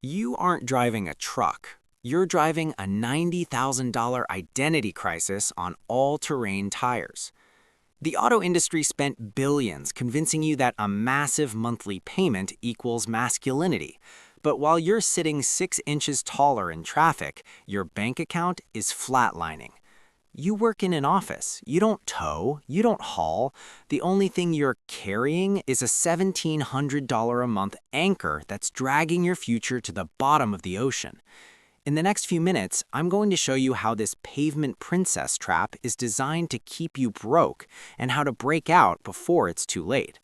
You aren't driving a truck. You're driving a $90,000 identity crisis on all-terrain tires. The auto industry spent billions convincing you that a massive monthly payment equals masculinity. But while you're sitting 6 inches taller in traffic, your bank account is flatlining. You work in an office. You don't tow. You don't haul. The only thing you're carrying is a $1,700 a month anchor that's dragging your future to the bottom of the ocean. In the next few minutes, I'm going to show you how this Pavement Princess trap is designed to keep you broke and how to break out before it's too late.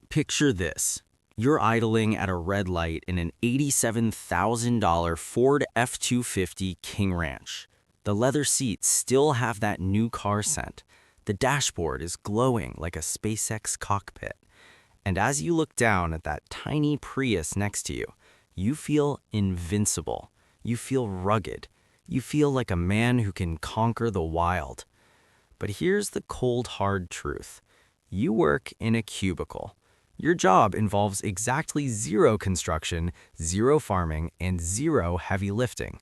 Picture this. You're idling at a red light in an $87,000 Ford F-250 King Ranch. The leather seats still have that new car scent. The dashboard is glowing like a SpaceX cockpit. And as you look down at that tiny Prius next to you, you feel invincible. You feel rugged. You feel like a man who can conquer the wild. But here's the cold, hard truth. You work in a cubicle. Your job involves exactly zero construction, zero farming, and zero heavy lifting.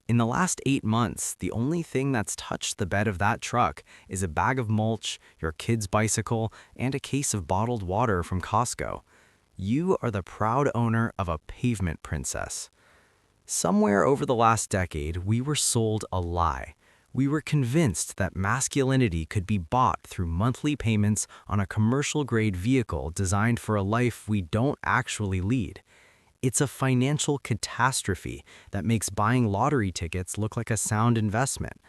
In the last 8 months, the only thing that's touched the bed of that truck is a bag of mulch, your kid's bicycle, and a case of bottled water from Costco. You are the proud owner of a Pavement Princess. Somewhere over the last decade, we were sold a lie. We were convinced that masculinity could be bought through monthly payments on a commercial-grade vehicle designed for a life we don't actually lead. It's a financial catastrophe that makes buying lottery tickets look like a sound investment.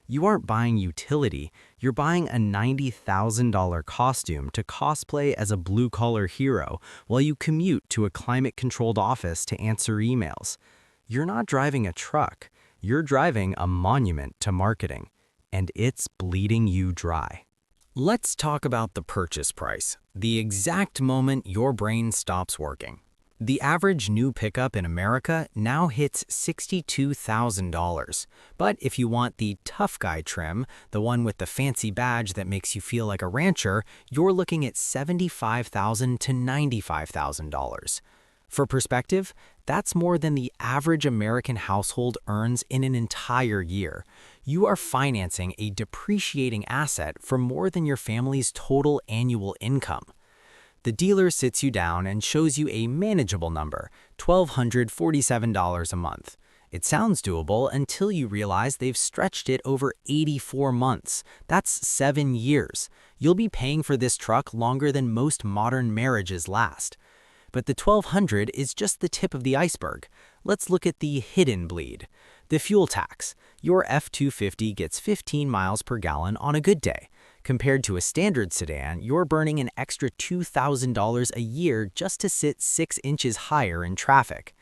You aren't buying utility, you're buying a $90,000 costume to cosplay as a blue-collar hero while you commute to a climate-controlled office to answer emails. You're not driving a truck, you're driving a monument to marketing, and it's bleeding you dry. Let's talk about the purchase price, the exact moment your brain stops working. The average new pickup in America now hits $62,000. But if you want the tough guy trim, the one with the fancy badge that makes you feel like a rancher, you're looking at $75,000 to $95,000. For perspective, that's more than the average American household earns in an entire year. You are financing a depreciating asset for more than your family's total annual income. The dealer sits you down and shows you a manageable number, $1,247 a month. It sounds doable until you realize they've stretched it over 84 months. That's 7 years. You'll be paying for this truck longer than most modern marriages last. But the $1,200 is just the tip of the iceberg. Let's look at the hidden bleed. The fuel tax. Your F-250 gets 15 miles per gallon on a good day. Compared to a standard sedan, you're burning an extra $2,000 a year just to sit 6 inches higher in traffic.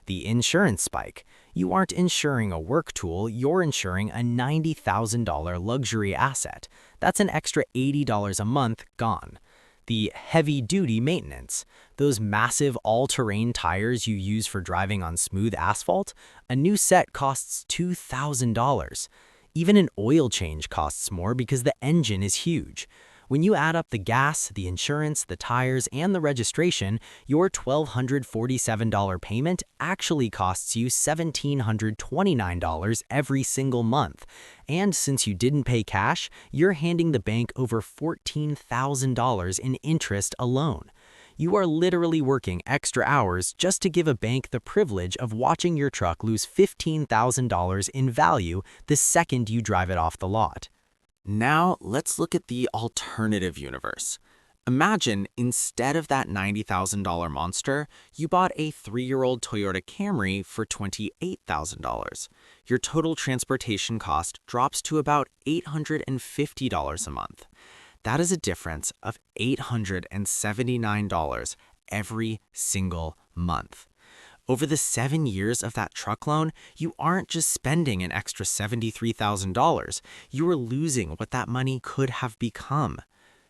The insurance spike. You aren't insuring a work tool, you're insuring a $90,000 luxury asset. That's an extra $80 a month gone. The heavy-duty maintenance. Those massive all-terrain tires you use for driving on smooth asphalt, a new set costs $2,000. Even an oil change costs more because the engine is huge. When you add up the gas, the insurance, the tires, and the registration, your $1,247 payment actually costs you $1,729 every single month. And since you didn't pay cash, you're handing the bank over $14,000 in interest alone. You are literally working extra hours just to give a bank the privilege of watching your truck lose $15,000 in value the second you drive it off the lot. Now, let's look at the alternative universe. Imagine instead of that $90,000 monster, you bought a 3-year-old Toyota Camry for $28,000. Your total transportation cost drops to about $850 a month. That is a difference of $879 every single month. Over the 7 years of that truck loan, you aren't just spending an extra $73,000, you are losing what that money could have become.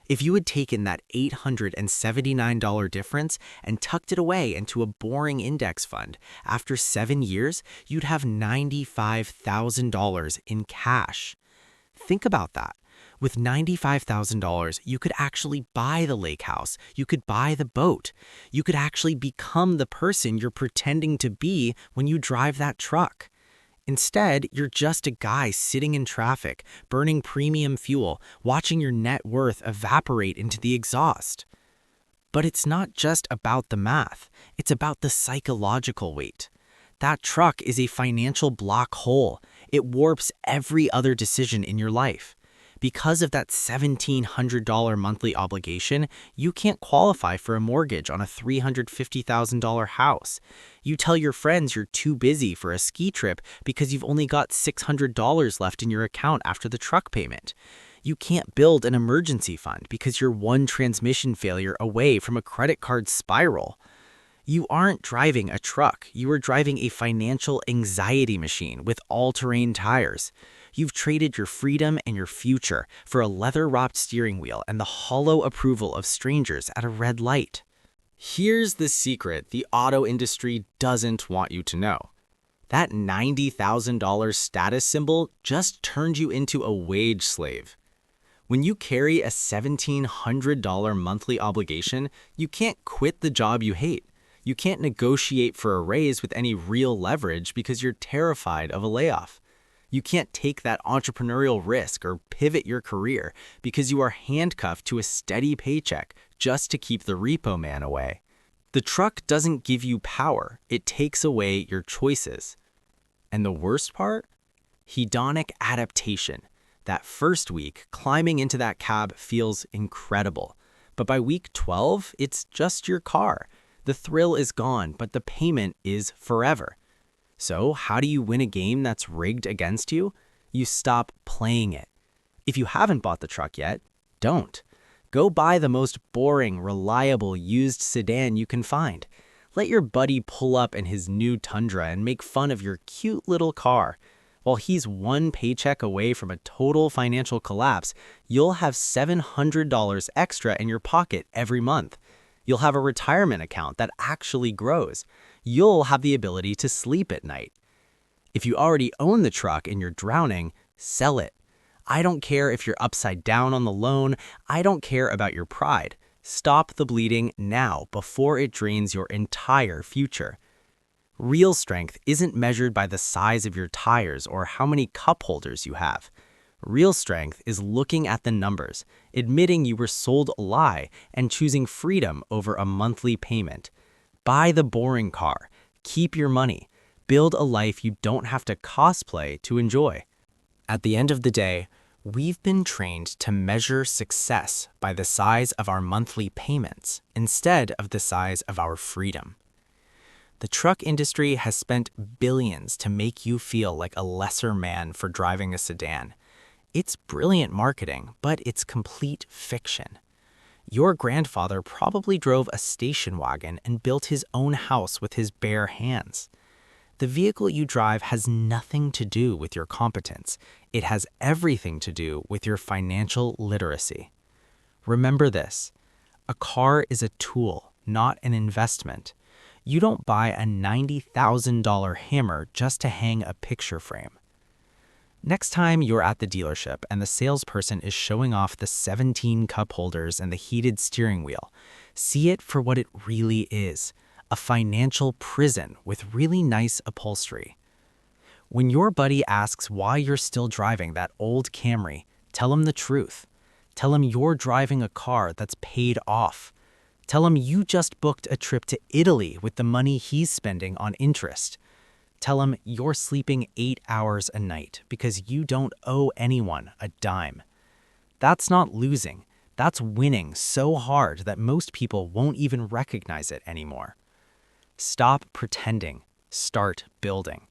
If you had taken that $879 difference and tucked it away into a boring index fund, after 7 years, you'd have $95,000 in cash. Think about that. With $95,000, you could actually buy the lake house. You could buy the boat. You could actually become the person you're pretending to be when you drive that truck. Instead, you're just a guy sitting in traffic, burning premium fuel, watching your net worth evaporate into the exhaust. But it's not just about the math. It's about the psychological weight. That truck is a financial black hole. It warps every other decision in your life. Because of that $1,700 monthly obligation, you can't qualify for a mortgage on a $350,000 house. You tell your friends you're too busy for a ski trip because you've only got $600 left in your account after the truck payment. You can't build an emergency fund because you're one transmission failure away from a credit card spiral. You aren't driving a truck, you are driving a financial anxiety machine with all-terrain tires. You've traded your freedom and your future for a leather-wrapped steering wheel and the hollow approval of strangers at a red light. Here's the secret the auto industry doesn't want you to know. That $90,000 status symbol just turned you into a wage slave. When you carry a $1,700 monthly obligation, you can't quit the job you hate. You can't negotiate for a raise with any real leverage because you're terrified of a layoff. You can't take that entrepreneurial risk or pivot your career because you are handcuffed to a steady paycheck just to keep the repo man away. The truck doesn't give you power, it takes away your choices. And the worst part? Hedonic adaptation. That first week, climbing into that cab feels incredible. But by week 12, it's just your car. The thrill is gone, but the payment is forever. So how do you win a game that's rigged against you? You stop playing it. If you haven't bought the truck yet, don't. Go buy the most boring, reliable, used sedan you can find. Let your buddy pull up in his new Tundra and make fun of your cute little car. While he's one paycheck away from a total financial collapse, you'll have $700 extra in your pocket every month. You'll have a retirement account that actually grows. You'll have the ability to sleep at night. If you already own the truck and you're drowning, sell it. I don't care if you're upside down on the loan. I don't care about your pride. Stop the bleeding now before it drains your entire future. Real strength isn't measured by the size of your tires or how many cup holders you have. Real strength is looking at the numbers, admitting you were sold a lie, and choosing freedom over a monthly payment. Buy the boring car, keep your money, build a life you don't have to cosplay to enjoy. At the end of the day, we've been trained to measure success by the size of our monthly payments instead of the size of our freedom. The truck industry has spent billions to make you feel like a lesser man for driving a sedan. It's brilliant marketing, but it's complete fiction. Your grandfather probably drove a station wagon and built his own house with his bare hands. The vehicle you drive has nothing to do with your competence. It has everything to do with your financial literacy. Remember this: a car is a tool, not an investment. You don't buy a $90,000 hammer just to hang a picture frame. Next time you're at the dealership and the salesperson is showing off the 17 cup holders and the heated steering wheel, see it for what it really is: a financial prison with really nice upholstery. When your buddy asks why you're still driving that old Camry, tell him the truth. Tell him you're driving a car that's paid off. Tell him you just booked a trip to Italy with the money he's spending on interest. Tell him you're sleeping 8 hours a night because you don't owe anyone a dime. That's not losing. That's winning so hard that most people won't even recognize it anymore. Stop pretending. Start building.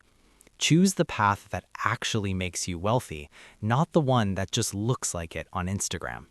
Choose the path that actually makes you wealthy, not the one that just looks like it on Instagram.